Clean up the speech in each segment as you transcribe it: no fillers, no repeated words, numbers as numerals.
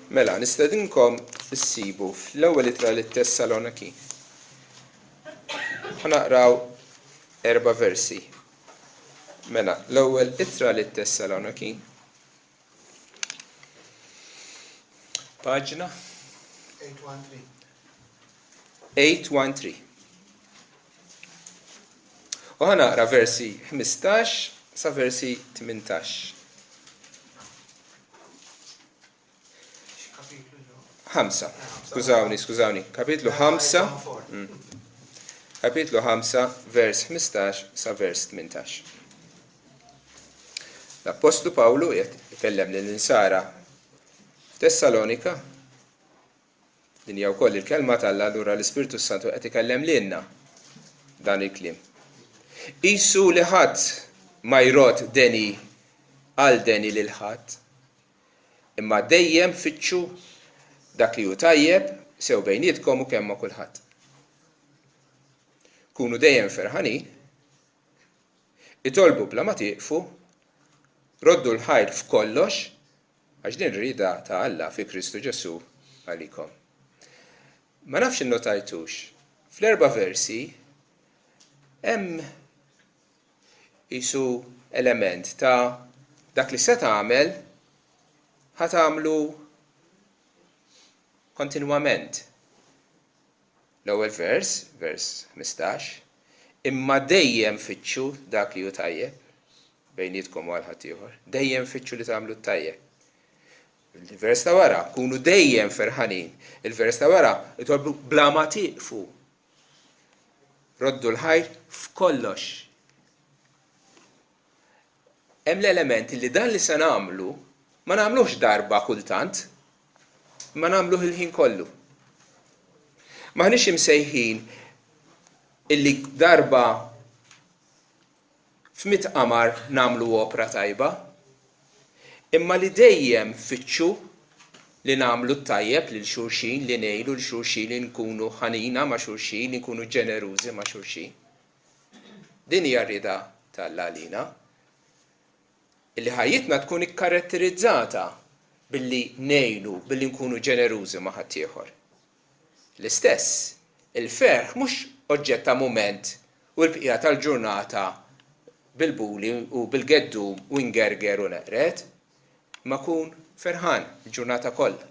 Mela, nistedinkom issibu fl-ewwel ittra lit-Tessaloniki. Ħanaqraw 4 versi. Mela, l-ewwel ittra lit-Tessaloniki. Paġna 813. U ħanaqra versi 15 sa versi 18. 5. Skużawni. Kapitlu 5. Kapitlu 5, vers 15 sa vers 18. L-Apostlu Pawlu jkellem lill-insara f'Tessalonika. Din hija wkoll il-kelma tal-Alla, allura l-Ispirtu Santu qed ikellem lilna dan il-kliem. Qisu li ħadd ma jrod deni għal deni lil ħadd, imma dejjem fittxu dak li hu tajjeb sew bejnietkom u kemm ma' kulħadd. Kunu dejjem ferħanin, itolbu bla ma tieqfu, roddu l-ħajr f'kollox, għax din rida ta' Alla fi Kristu Ġesu għalikom. Ma nafx innotajtux, fl-4 versi hemm qisu element ta' dak li se tagħmel ħatamlu kontinwament. L-ewwel vers 15, imma dejjem fittxu dak li hu tajjeb bejnietkom u għal ħadd ieħor. Dejjem fittxu li tagħmlu tajjeb. Il-vers ta' wara, kunu dejjem ferħanin. Il-vers ta' wara, itolbu bla ma tieqfu. Roddu l-ħajr f'kollox. Hemm l-element li dan li se nagħmlu ma nagħmluhx darba kultant, ma nagħmluh il-ħin kollu. Maħniex imsejħin illi darba f'mit qamar nagħmlu opra tajba, imma li dejjem fittxu li nagħmlu tajjeb lil xulxin, li ngħidu l xulxin li nkunu ħanina ma' xulxin, li nkunu ġenerużi ma' xulxin. Din hija rida tal-għalina. Illi ħajjitna tkun ikkaratterizzata billi ngħidu, billi nkunu ġenerużi ma' ħadd ieħor. L-istess, il-ferħ mhux oġġett ta' mument u l-bqija tal-ġurnata bil-buli u bil-geddum u ngerger u neqret, ma kun ferħan il-ġurnata kollha.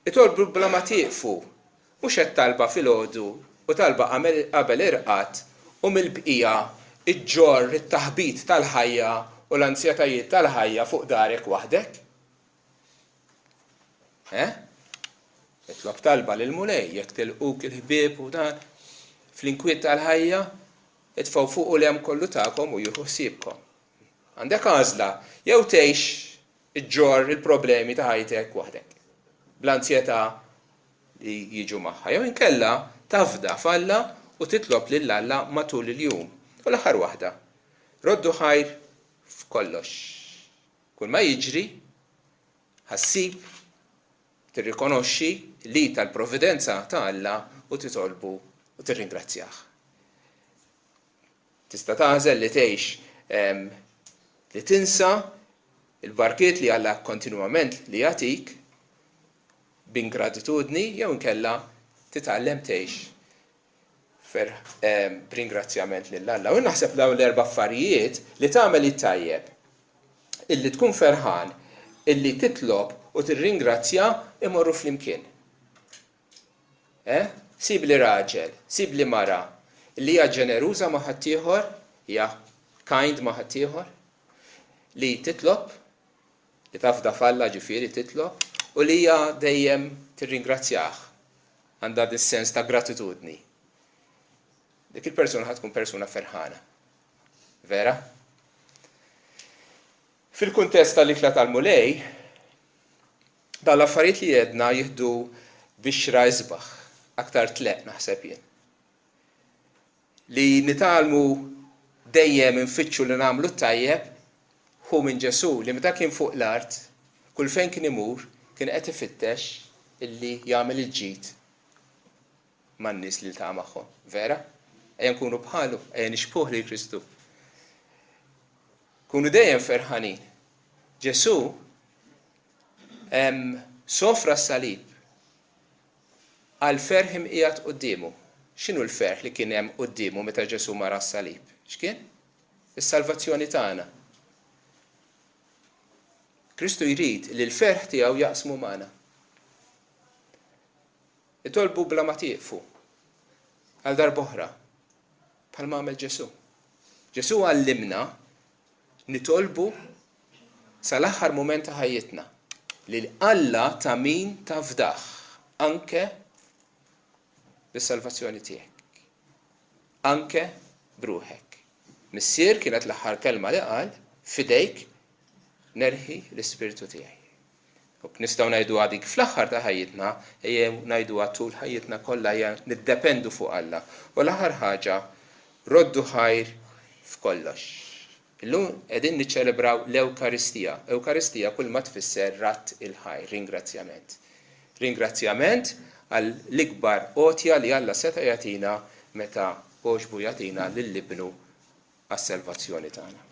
Itolbu bla ma tieqfu, mhux qed talba filgħodu u talba qabel irqad u mill-bqija iġġorr it-taħbit tal-ħajja u l-ansjetajiet tal-ħajja fuq darek waħdek. Itlob talba lil mulej, jekk tilquk il-ħbieb u dan fl-inkwiet tal-ħajja, itfgħu fuq u l-hemm kollu tagħkom u jieħu ħsiebkom. Għandek għażla, jew tgħix iġġorr il-problemi ta' ħajtek waħdek, bl-ansjetà li jiġu magħha, jew inkella tafda falla u titlob lil Alla matul il-jum. U l-aħħar waħda, roddu ħajr f'kollox. Kull ma jiġri, ħassib, tirrikonoxxi li tal-provvidenza ta' Alla u titolbu u tirringrazzjah. Tista' taħżel li tgħix li tinsa il-barkiet li Alla kontinwament li jagħtik b'ingratitudni jew inkella titgħallem tgħix b'ringrazzjament lil Alla. U naħseb dawn l-4 affarijiet li tagħmel it-tajjeb, illi tkun ferħan, illi titlob u tirringrazzja imorru flimkien. Sib li raġel, sib li mara, li hija ġeneruża ma' ħadd ieħor, hija kind ma' ħadd ieħor, li titlob, li tafda falla ġifieri titlob, u li hija dejjem tirringrazzjah. Għandha dis-sens ta' gratitudni. Dik il-persuna ħad tkun persuna ferħana. Vera? Fil-kuntest tal-ikla tal-mulej, dan l-affarijiet li jedna jieħdu bixra isbaħ, aktar tleq naħseb jien. Li nitalmu dejjem infittxu li nagħmlu tajjeb hu minn Ġesu li meta kien fuq l-art, kull fejn kien imur, kien qed ifittex illi jagħmel il-ġid man-nies li ltaqa' magħhom. Vera? Ejja nkunu bħalu, ejja nixbħuh lil Kristu. Kunu dejjem ferħanin. Ġesu Sofra s-salib għal ferħ qiegħed qudiemu. X'inhu l-ferħ li kien hemm qudiemu meta Ġesu mara s-salib? X'kien? Is-salvazzjoni tagħna. Kristu jrid li l-ferħ tiegħu jaqsmu magħna. Itolbu bla ma tieqfu għal darb'oħra bħalma għamel Ġesu. Ġesu għallimna nitolbu sal-aħħar mument ta' ħajjitna li Alla ta' min tafdaħ anke bis-salvazzjoni tiegħek. Anke b'ruħek. Missier kienet l-aħħar kelma li qal fidejk nerħi l-ispirtu tiegħi. Nistgħu ngħidu dik fl-aħħar ta' ħajjitna, ejjew ngħidu tul ħajjitna kollha niddependu fuq Alla. U l-aħħar ħaġa roddu ħajr f'kollox. Illum qegħdin niċċelebraw l-Ewkaristija. Ewkaristija kull ma tfisser ratt il-ħajr, ringrazzjament. Ringrazzjament għal l-ikbar għotja li Alla seta' jagħtina meta għoġbu jagħtina lill-ibnu għas-salvazzjoni tagħna.